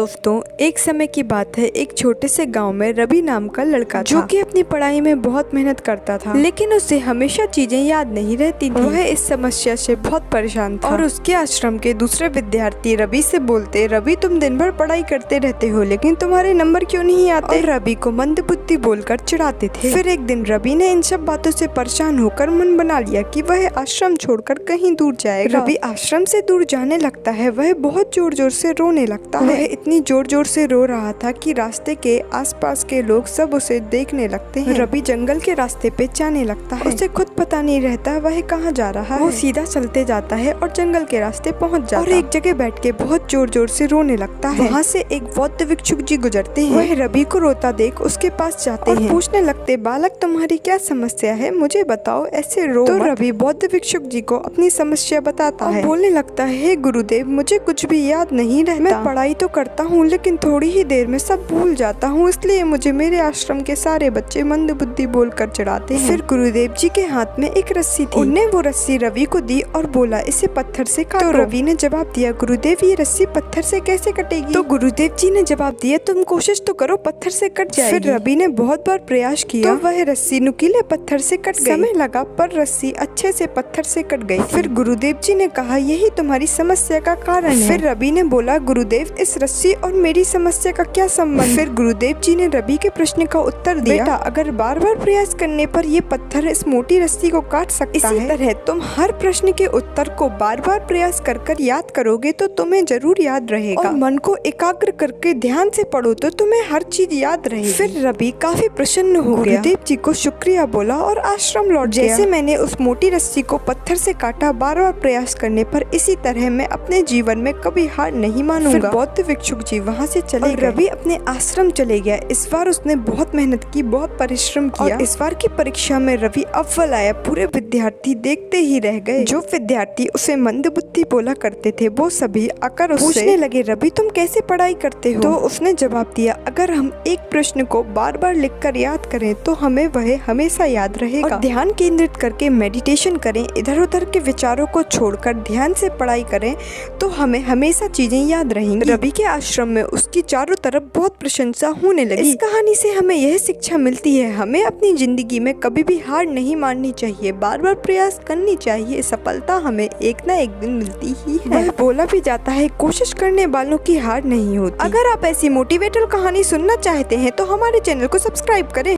दोस्तों, एक समय की बात है। एक छोटे से गांव में रवि नाम का लड़का था, जो कि अपनी पढ़ाई में बहुत मेहनत करता था, लेकिन उसे हमेशा चीजें याद नहीं रहती थी। वह इस समस्या से बहुत परेशान था और उसके आश्रम के दूसरे विद्यार्थी रवि से बोलते, रवि तुम दिन भर पढ़ाई करते रहते हो, लेकिन तुम्हारे नंबर क्यों नहीं आते? और रवि को मंदबुद्धि बोलकर चिढ़ाते थे। फिर एक दिन रवि ने इन सब बातों से परेशान होकर मन बना लिया कि वह आश्रम छोड़कर कहीं दूर जाएगा। रवि आश्रम से दूर जाने लगता है। वह बहुत जोर जोर से रोने लगता है। वह इतनी जोर जोर से रो रहा था कि रास्ते के आसपास के लोग सब उसे देखने लगते हैं। रवि जंगल के रास्ते पे जाने लगता है। उसे खुद पता नहीं रहता वह कहाँ जा रहा है। वो सीधा चलते जाता है और जंगल के रास्ते पहुँच जाता है और एक जगह बैठ के बहुत जोर जोर से रोने लगता है। वहाँ से एक बौद्ध भिक्षुक जी गुजरते हैं। वह रवि को रोता देख उसके पास जाते हैं, पूछने लगते, बालक तुम्हारी क्या समस्या है, मुझे बताओ, ऐसे रो मत। रवि बौद्ध भिक्षुक जी को अपनी समस्या बताता है। बोलने लगता है, हे गुरुदेव, मुझे कुछ भी याद नहीं रहता। मैं पढ़ाई तो करता हूँ, लेकिन थोड़ी ही देर में सब भूल जाता हूँ, इसलिए मुझे मेरे आश्रम के सारे बच्चे मंदबुद्धि बोलकर चिढ़ाते हैं। फिर गुरुदेव जी के हाथ में एक रस्सी थी। उन्होंने वो रस्सी रवि को दी और बोला, इसे पत्थर से काटो। तो रवि ने जवाब दिया, गुरुदेव ये रस्सी पत्थर से कैसे कटेगी? तो गुरुदेव जी ने जवाब दिया, तुम कोशिश तो करो, पत्थर से कट जाएगी। फिर रवि ने बहुत बार प्रयास किया, तो वह रस्सी नुकीले पत्थर से कट गई। समय लगा पर रस्सी अच्छे से पत्थर से कट गई। फिर गुरुदेव जी ने कहा, यही तुम्हारी समस्या का कारण है। फिर रवि ने बोला, गुरुदेव इस रस्सी और मेरी समस्या का क्या संबंध? फिर गुरुदेव जी ने रवि के प्रश्न का उत्तर दिया, बेटा, अगर बार बार प्रयास करने पर ये पत्थर इस मोटी रस्सी को काट सकता है, इसी तरह तुम हर प्रश्न के उत्तर को बार बार प्रयास कर कर याद करोगे तो तुम्हें जरूर याद रहेगा, और मन को एकाग्र करके ध्यान से पढ़ो तो तुम्हें हर चीज याद रहेगी। फिर रवि काफी प्रसन्न हो गया, गुरुदेव जी को शुक्रिया बोला और आश्रम लौट गया। जैसे मैंने उस मोटी रस्सी को पत्थर से काटा बार बार प्रयास करने पर, इसी तरह मैं अपने जीवन में कभी हार नहीं मानूंगा। फिर बौद्ध भिक्षुक जी वहाँ से चले गए। रवि अपने आश्रम चले गया। इस बार उसने बहुत मेहनत की, बहुत परिश्रम किया। और इस बार की परीक्षा में रवि अव्वल आया। पूरे विद्यार्थी देखते ही रह गए। जो विद्यार्थी उसे मंदबुद्धि बोला करते थे वो सभी आकर उससे पूछने लगे, रवि तुम कैसे पढ़ाई करते हो? तो उसने जवाब दिया, अगर हम एक प्रश्न को बार बार लिखकर याद करें तो हमें वह हमेशा याद रहेगा। और ध्यान केंद्रित करके मेडिटेशन करें, इधर उधर के विचारों को छोड़कर ध्यान से पढ़ाई करें तो हमें हमेशा चीजें याद रहेंगी। रवि के आश्रम में उसकी चारों तरफ बहुत प्रशंसा होने लगी। इस कहानी से हमें यह शिक्षा मिलती है, हमें अपनी जिंदगी में कभी भी हार नहीं माननी चाहिए, बार बार प्रयास करनी चाहिए, सफलता हमें एक ना एक दिन मिलती ही है। वह बोला भी जाता है, कोशिश करने वालों की हार नहीं होती। अगर आप ऐसी मोटिवेशनल कहानी सुनना चाहते हैं तो हमारे चैनल को सब्सक्राइब करें।